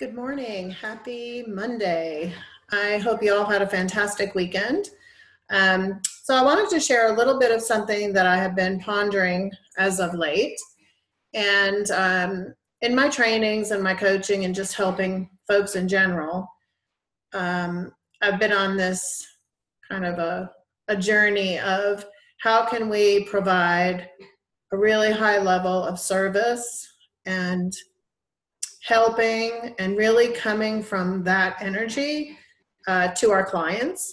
Good morning. Happy Monday. I hope you all had a fantastic weekend. So I wanted to share a little bit of something that I have been pondering as of late. And in my trainings and my coaching and just helping folks in general, I've been on this kind of a journey of how can we provide a really high level of service and helping and really coming from that energy to our clients.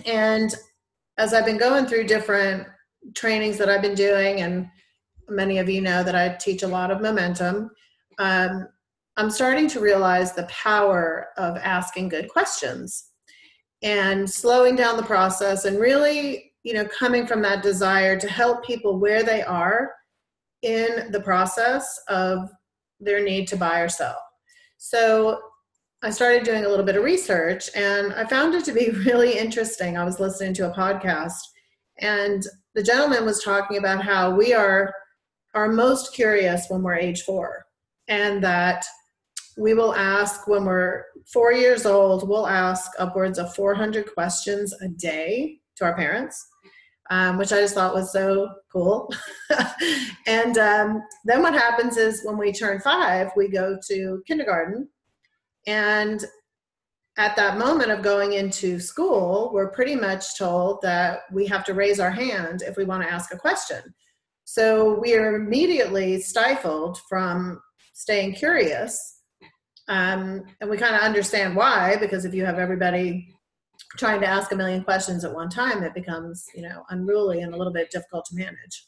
And as I've been going through different trainings that I've been doing, and many of you know that I teach a lot of momentum, I'm starting to realize the power of asking good questions and slowing down the process and really, coming from that desire to help people where they are in the process of their need to buy or sell. So I started doing a little bit of research and I found it to be really interesting. I was listening to a podcast and the gentleman was talking about how we are most curious when we're age 4, and that we will ask when we're 4 years old, we'll ask upwards of 400 questions a day to our parents, which I just thought was so cool. And then what happens is when we turn 5, we go to kindergarten. And at that moment of going into school, we're pretty much told that we have to raise our hand if we want to ask a question. So we are immediately stifled from staying curious. And we kind of understand why, because if you have everybody trying to ask a million questions at one time, it becomes, unruly and a little bit difficult to manage.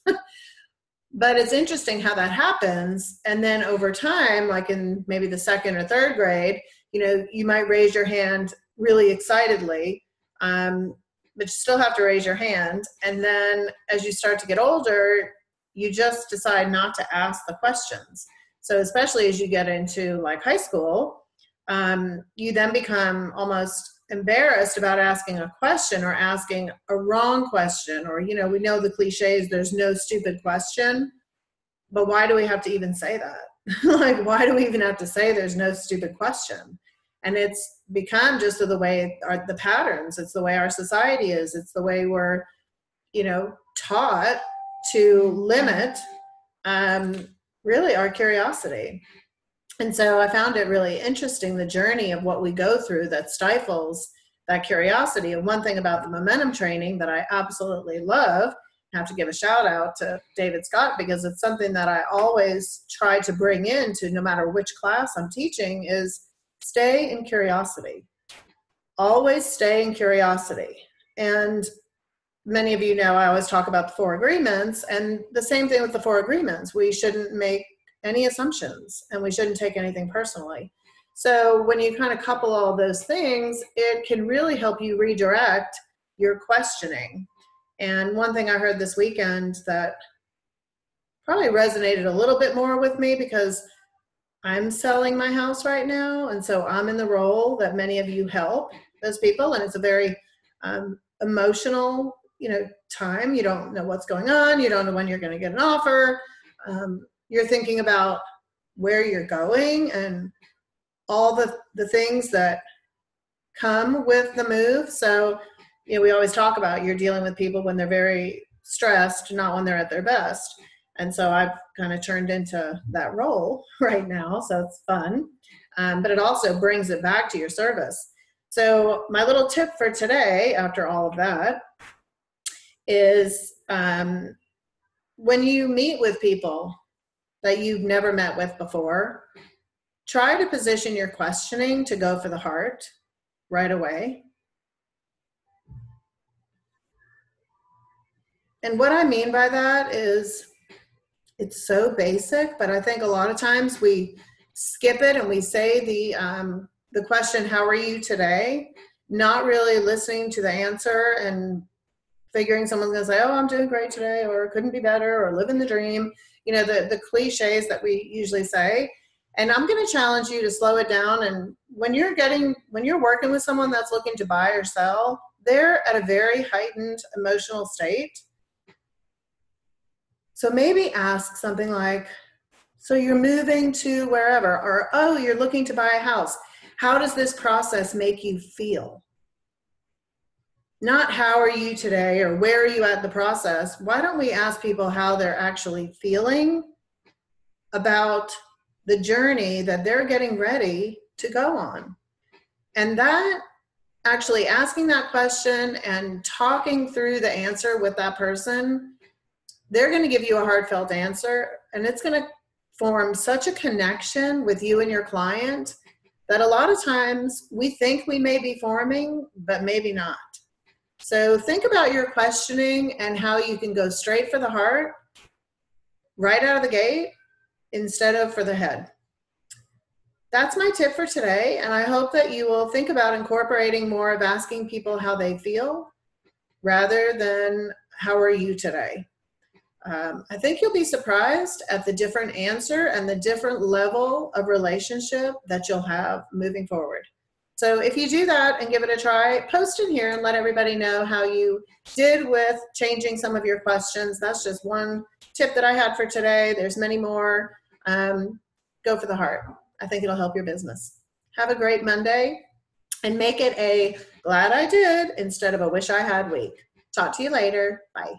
But it's interesting how that happens. And then over time, like in maybe the 2nd or 3rd grade, you might raise your hand really excitedly, but you still have to raise your hand. And then as you start to get older, you just decide not to ask the questions. So especially as you get into like high school, you then become almost embarrassed about asking a question or asking a wrong question, or, we know the cliches, there's no stupid question, but why do we have to even say that? Like, why do we even have to say there's no stupid question? And it's become just the way the patterns, it's the way our society is, it's the way we're, taught to limit really our curiosity. And so I found it really interesting, the journey of what we go through that stifles that curiosity. And one thing about the momentum training that I absolutely love, I have to give a shout out to David Scott, because it's something that I always try to bring into no matter which class I'm teaching, is stay in curiosity. Always stay in curiosity. And many of you know I always talk about the 4 agreements, and the same thing with the 4 agreements. We shouldn't make any assumptions and we shouldn't take anything personally. So when you kind of couple all those things, it can really help you redirect your questioning. And one thing I heard this weekend that probably resonated a little bit more with me, because I'm selling my house right now, and so I'm in the role that many of you help those people, and it's a very emotional time. You don't know what's going on, you don't know when you're going to get an offer, you're thinking about where you're going and all the things that come with the move. So, we always talk about you're dealing with people when they're very stressed, not when they're at their best. And so I've kind of turned into that role right now. So it's fun. But it also brings it back to your service. So my little tip for today, after all of that, is when you meet with people that you've never met with before, try to position your questioning to go for the heart right away. And what I mean by that is, it's so basic, but I think a lot of times we skip it and we say the question, how are you today? Not really listening to the answer and figuring someone's going to say, oh, I'm doing great today, or couldn't be better, or living the dream. The cliches that we usually say. And I'm going to challenge you to slow it down. And when you're working with someone that's looking to buy or sell, they're at a very heightened emotional state. So maybe ask something like, So you're moving to wherever, or, oh, you're looking to buy a house. How does this process make you feel? Not how are you today or where are you at in the process. Why don't we ask people how they're actually feeling about the journey that they're getting ready to go on? And that, actually asking that question and talking through the answer with that person, they're going to give you a heartfelt answer, and it's going to form such a connection with you and your client that a lot of times we think we may be forming, but maybe not. So think about your questioning and how you can go straight for the heart right out of the gate instead of for the head. That's my tip for today, and I hope that you will think about incorporating more of asking people how they feel rather than how are you today. I think you'll be surprised at the different answer and the different level of relationship that you'll have moving forward. So if you do that and give it a try, post in here and let everybody know how you did with changing some of your questions. That's just one tip that I had for today. There's many more. Go for the heart. I think it'll help your business. Have a great Monday and make it a glad I did instead of a wish I had week. Talk to you later. Bye.